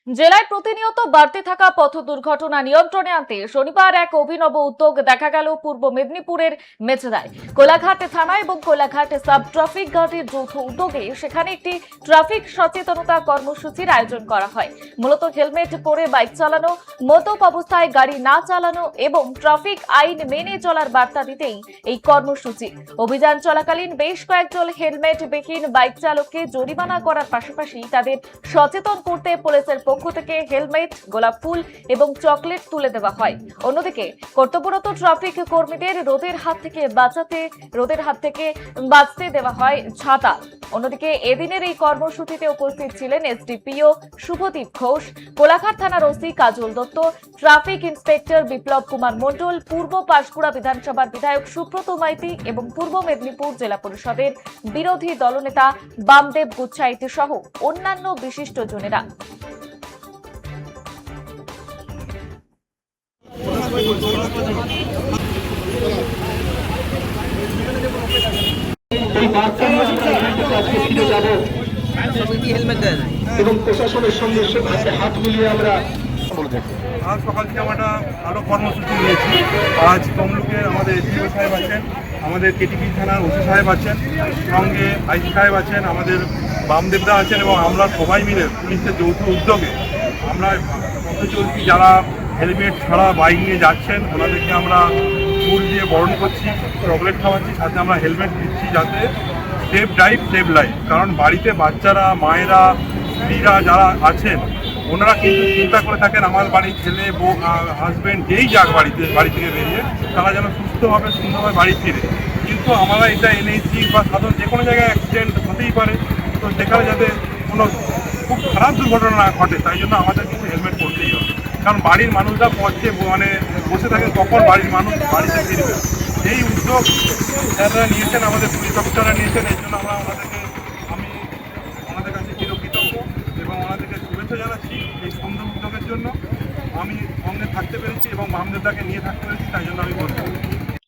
জেলায় প্রতিনিয়ত বাড়তে থাকা পথ দুর্ঘটনা নিয়ন্ত্রণে আনতে শনিবার এক অভিনব উদ্যোগ দেখা গেল পূর্ব মেদিনীপুরের মেচেদায়। কোলাঘাট থানা এবং কোলাঘাট সাব ট্রাফিক গার্ডের যৌথ উদ্যোগে সেখানে একটি ট্রাফিক সচেতনতা কর্মসূচির আয়োজন করা হয়। মূলত হেলমেট পরে বাইক চালানো, মদ্যপ অবস্থায় গাড়ি না চালানো এবং ট্রাফিক আইন মেনে চলার বার্তা দিতেই এই কর্মসূচি। অভিযান চলাকালীন বেশ কয়েকজন হেলমেটবিহীন বাইক চালককে জরিমানা করার পাশাপাশি তাদের সচেতন করতে পুলিশের পক্ষ থেকে হেলমেট, গোলাপ ফুল এবং চকলেট তুলে দেওয়া হয়। অন্যদিকে কর্তব্যরত ট্রাফিক কর্মীদের রোদের হাত থেকে বাঁচতে দেওয়া হয় ছাতা। অন্যদিকে এদিনের এই কর্মসূচিতে উপস্থিত ছিলেন এসডিপিও শুভদীপ ঘোষ, কোলাঘাট থানার ওসি কাজল দত্ত, ট্রাফিক ইন্সপেক্টর বিপ্লব কুমার মণ্ডল, পূর্ব পাঁশকুড়া বিধানসভার বিধায়ক সুব্রত মাইতি এবং পূর্ব মেদিনীপুর জেলা পরিষদের বিরোধী দলনেতা বামদেব গুচ্ছাইতি সহ অন্যান্য বিশিষ্টজনেরা। এবং প্রশাসনের সঙ্গে হাত মিলিয়ে আমরা আজ সকাল থেকে আমরা ভালো কর্মসূচি নিয়েছি। আজ তমলুকে আমাদের এসডিও সাহেব আছেন, আমাদের কেটিপি থানার ওসি সাহেব আছেন, সঙ্গে আইসি সাহেব আছেন, আমাদের বামদেবদা আছেন এবং আমরা সবাই মিলে পুলিশের যৌথ উদ্যোগে আমরা পথচলতি যারা হেলমেট ছাড়া বাইক নিয়ে যাচ্ছেন ওনাদেরকে আমরা ফুল দিয়ে বরণ করছি, চকলেট খাওয়াচ্ছি, সাথে আমরা হেলমেট দিচ্ছি যাতে সেফ ড্রাইভ সেভ লাইফ। কারণ বাড়িতে বাচ্চারা, মায়েরা, স্ত্রীরা যারা আছেন ওনারা কিন্তু চিন্তা করে থাকেন আমার বাড়ির ছেলে, বউ, হাজব্যান্ড যেই যাক বাড়ি থেকে বেরিয়ে তারা যেন সুস্থভাবে সুন্দরভাবে বাড়ি ফিরে। কিন্তু আমরা এটা এনেছি বা সাধারণ যে কোনো জায়গায় অ্যাক্সিডেন্ট হতেই পারে, তো সেখানে যাতে কোনো খুব খারাপ দুর্ঘটনা না ঘটে তাই জন্য আমাদের কিন্তু হেলমেট পরতেই হবে। কারণ বাড়ির মানুষরা পথে বসে থাকেন কখন বাড়ির মানুষ বাড়িতে ফিরবে। এই উদ্যোগ যারা নিয়েছেন, আমাদের পুলিশ অফিসাররা নিয়েছেন, এই জন্য আমি ওনাদের কাছে চিরকৃতজ্ঞ এবং ওনাদেরকে শুভেচ্ছা জানাচ্ছি এই সুন্দর উদ্যোগের জন্য। আমি সঙ্গে থাকতে পেরেছি এবং বামদেবদাকে নিয়ে থাকতে পেরেছি, তাই জন্য আমি বলছি।